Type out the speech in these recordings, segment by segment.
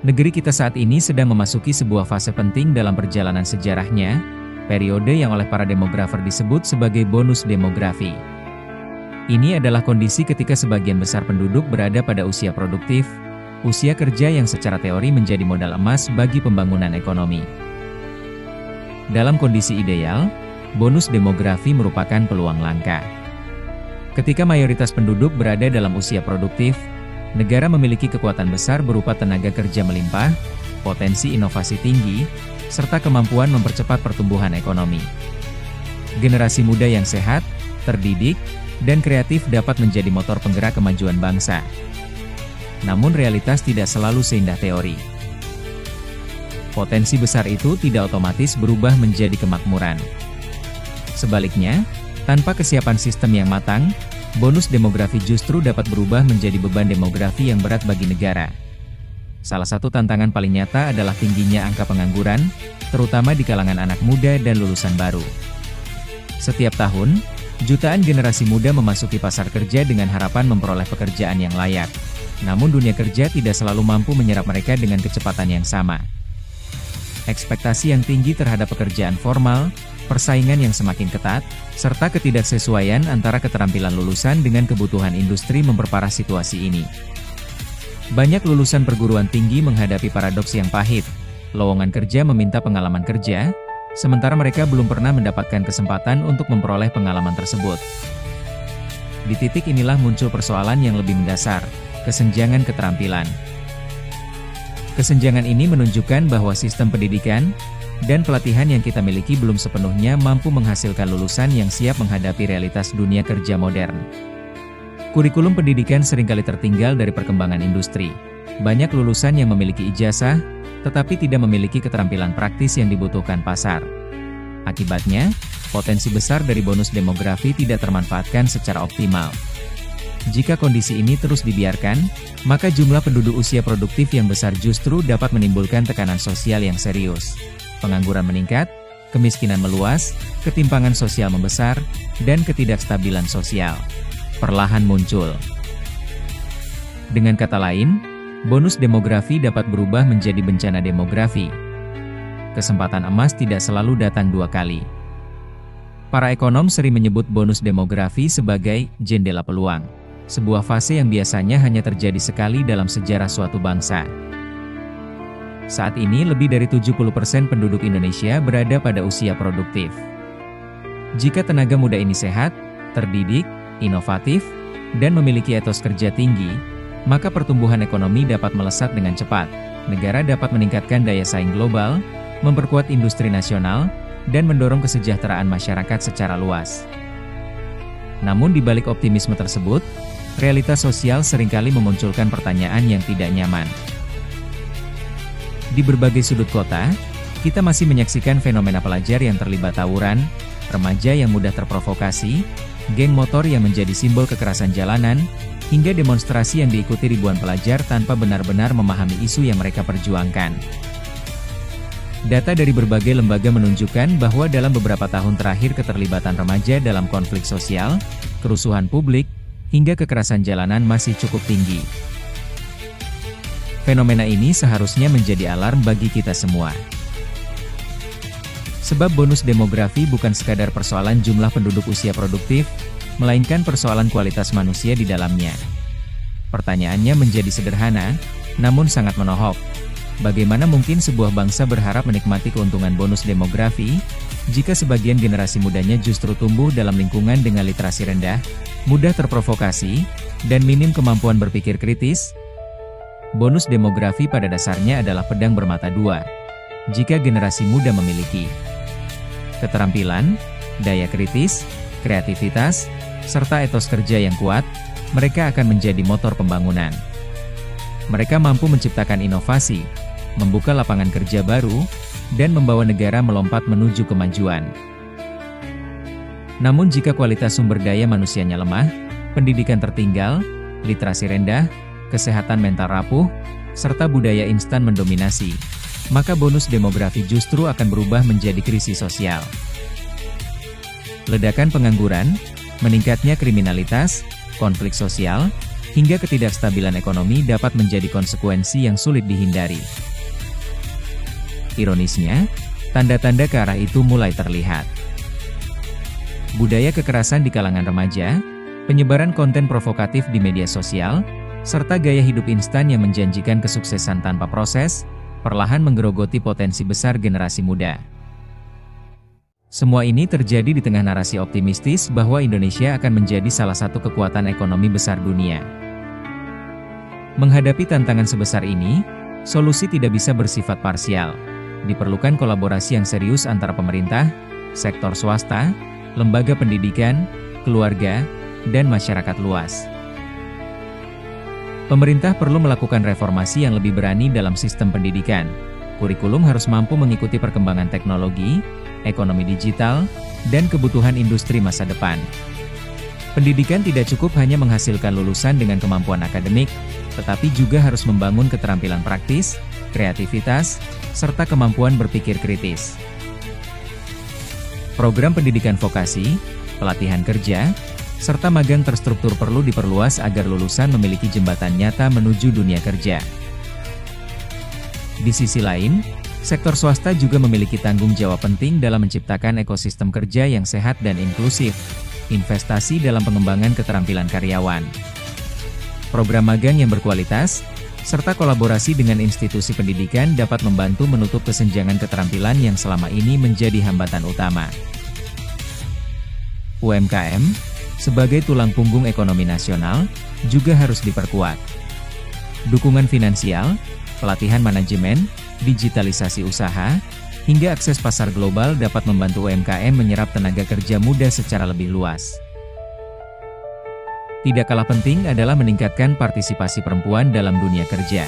Negeri kita saat ini sedang memasuki sebuah fase penting dalam perjalanan sejarahnya, periode yang oleh para demografer disebut sebagai bonus demografi. Ini adalah kondisi ketika sebagian besar penduduk berada pada usia produktif, usia kerja yang secara teori menjadi modal emas bagi pembangunan ekonomi. Dalam kondisi ideal, bonus demografi merupakan peluang langka. Ketika mayoritas penduduk berada dalam usia produktif, negara memiliki kekuatan besar berupa tenaga kerja melimpah, potensi inovasi tinggi, serta kemampuan mempercepat pertumbuhan ekonomi. Generasi muda yang sehat, terdidik, dan kreatif dapat menjadi motor penggerak kemajuan bangsa. Namun realitas tidak selalu seindah teori. Potensi besar itu tidak otomatis berubah menjadi kemakmuran. Sebaliknya, tanpa kesiapan sistem yang matang, bonus demografi justru dapat berubah menjadi beban demografi yang berat bagi negara. Salah satu tantangan paling nyata adalah tingginya angka pengangguran, terutama di kalangan anak muda dan lulusan baru. Setiap tahun, jutaan generasi muda memasuki pasar kerja dengan harapan memperoleh pekerjaan yang layak. Namun dunia kerja tidak selalu mampu menyerap mereka dengan kecepatan yang sama. Ekspektasi yang tinggi terhadap pekerjaan formal, persaingan yang semakin ketat, serta ketidaksesuaian antara keterampilan lulusan dengan kebutuhan industri memperparah situasi ini. Banyak lulusan perguruan tinggi menghadapi paradoks yang pahit. Lowongan kerja meminta pengalaman kerja, sementara mereka belum pernah mendapatkan kesempatan untuk memperoleh pengalaman tersebut. Di titik inilah muncul persoalan yang lebih mendasar, kesenjangan keterampilan. Kesenjangan ini menunjukkan bahwa sistem pendidikan dan pelatihan yang kita miliki belum sepenuhnya mampu menghasilkan lulusan yang siap menghadapi realitas dunia kerja modern. Kurikulum pendidikan seringkali tertinggal dari perkembangan industri. Banyak lulusan yang memiliki ijazah, tetapi tidak memiliki keterampilan praktis yang dibutuhkan pasar. Akibatnya, potensi besar dari bonus demografi tidak termanfaatkan secara optimal. Jika kondisi ini terus dibiarkan, maka jumlah penduduk usia produktif yang besar justru dapat menimbulkan tekanan sosial yang serius. Pengangguran meningkat, kemiskinan meluas, ketimpangan sosial membesar, dan ketidakstabilan sosial perlahan muncul. Dengan kata lain, bonus demografi dapat berubah menjadi bencana demografi. Kesempatan emas tidak selalu datang dua kali. Para ekonom sering menyebut bonus demografi sebagai jendela peluang, sebuah fase yang biasanya hanya terjadi sekali dalam sejarah suatu bangsa. Saat ini lebih dari 70% penduduk Indonesia berada pada usia produktif. Jika tenaga muda ini sehat, terdidik, inovatif, dan memiliki etos kerja tinggi, maka pertumbuhan ekonomi dapat melesat dengan cepat. Negara dapat meningkatkan daya saing global, memperkuat industri nasional, dan mendorong kesejahteraan masyarakat secara luas. Namun di balik optimisme tersebut, realitas sosial seringkali memunculkan pertanyaan yang tidak nyaman. Di berbagai sudut kota, kita masih menyaksikan fenomena pelajar yang terlibat tawuran, remaja yang mudah terprovokasi, geng motor yang menjadi simbol kekerasan jalanan, hingga demonstrasi yang diikuti ribuan pelajar tanpa benar-benar memahami isu yang mereka perjuangkan. Data dari berbagai lembaga menunjukkan bahwa dalam beberapa tahun terakhir keterlibatan remaja dalam konflik sosial, kerusuhan publik, hingga kekerasan jalanan masih cukup tinggi. Fenomena ini seharusnya menjadi alarm bagi kita semua. Sebab bonus demografi bukan sekadar persoalan jumlah penduduk usia produktif, melainkan persoalan kualitas manusia di dalamnya. Pertanyaannya menjadi sederhana, namun sangat menohok. Bagaimana mungkin sebuah bangsa berharap menikmati keuntungan bonus demografi, jika sebagian generasi mudanya justru tumbuh dalam lingkungan dengan literasi rendah, mudah terprovokasi, dan minim kemampuan berpikir kritis? Bonus demografi pada dasarnya adalah pedang bermata dua. Jika generasi muda memiliki keterampilan, daya kritis, kreativitas, serta etos kerja yang kuat, mereka akan menjadi motor pembangunan. Mereka mampu menciptakan inovasi, membuka lapangan kerja baru, dan membawa negara melompat menuju kemajuan. Namun jika kualitas sumber daya manusianya lemah, pendidikan tertinggal, literasi rendah, kesehatan mental rapuh, serta budaya instan mendominasi, maka bonus demografi justru akan berubah menjadi krisis sosial. Ledakan pengangguran, meningkatnya kriminalitas, konflik sosial, hingga ketidakstabilan ekonomi dapat menjadi konsekuensi yang sulit dihindari. Ironisnya, tanda-tanda ke arah itu mulai terlihat. Budaya kekerasan di kalangan remaja, penyebaran konten provokatif di media sosial, serta gaya hidup instan yang menjanjikan kesuksesan tanpa proses, perlahan menggerogoti potensi besar generasi muda. Semua ini terjadi di tengah narasi optimistis bahwa Indonesia akan menjadi salah satu kekuatan ekonomi besar dunia. Menghadapi tantangan sebesar ini, solusi tidak bisa bersifat parsial. Diperlukan kolaborasi yang serius antara pemerintah, sektor swasta, lembaga pendidikan, keluarga, dan masyarakat luas. Pemerintah perlu melakukan reformasi yang lebih berani dalam sistem pendidikan. Kurikulum harus mampu mengikuti perkembangan teknologi, ekonomi digital, dan kebutuhan industri masa depan. Pendidikan tidak cukup hanya menghasilkan lulusan dengan kemampuan akademik, tetapi juga harus membangun keterampilan praktis, kreativitas, serta kemampuan berpikir kritis. Program pendidikan vokasi, pelatihan kerja, serta magang terstruktur perlu diperluas agar lulusan memiliki jembatan nyata menuju dunia kerja. Di sisi lain, sektor swasta juga memiliki tanggung jawab penting dalam menciptakan ekosistem kerja yang sehat dan inklusif, investasi dalam pengembangan keterampilan karyawan, program magang yang berkualitas, serta kolaborasi dengan institusi pendidikan dapat membantu menutup kesenjangan keterampilan yang selama ini menjadi hambatan utama. UMKM, sebagai tulang punggung ekonomi nasional, juga harus diperkuat. Dukungan finansial, pelatihan manajemen, digitalisasi usaha, hingga akses pasar global dapat membantu UMKM menyerap tenaga kerja muda secara lebih luas. Tidak kalah penting adalah meningkatkan partisipasi perempuan dalam dunia kerja.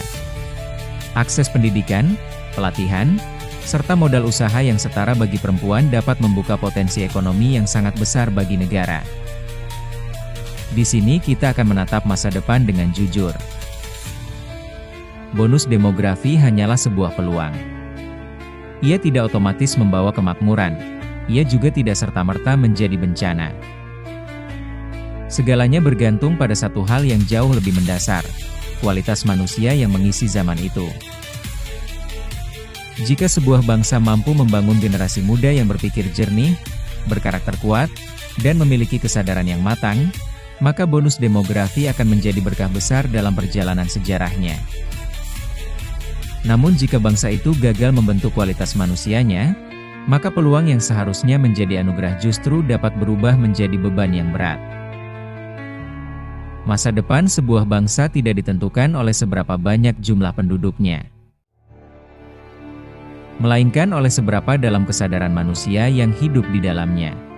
Akses pendidikan, pelatihan, serta modal usaha yang setara bagi perempuan dapat membuka potensi ekonomi yang sangat besar bagi negara. Di sini kita akan menatap masa depan dengan jujur. Bonus demografi hanyalah sebuah peluang. Ia tidak otomatis membawa kemakmuran, ia juga tidak serta-merta menjadi bencana. Segalanya bergantung pada satu hal yang jauh lebih mendasar, kualitas manusia yang mengisi zaman itu. Jika sebuah bangsa mampu membangun generasi muda yang berpikir jernih, berkarakter kuat, dan memiliki kesadaran yang matang, maka bonus demografi akan menjadi berkah besar dalam perjalanan sejarahnya. Namun jika bangsa itu gagal membentuk kualitas manusianya, maka peluang yang seharusnya menjadi anugerah justru dapat berubah menjadi beban yang berat. Masa depan sebuah bangsa tidak ditentukan oleh seberapa banyak jumlah penduduknya, melainkan oleh seberapa dalam kesadaran manusia yang hidup di dalamnya.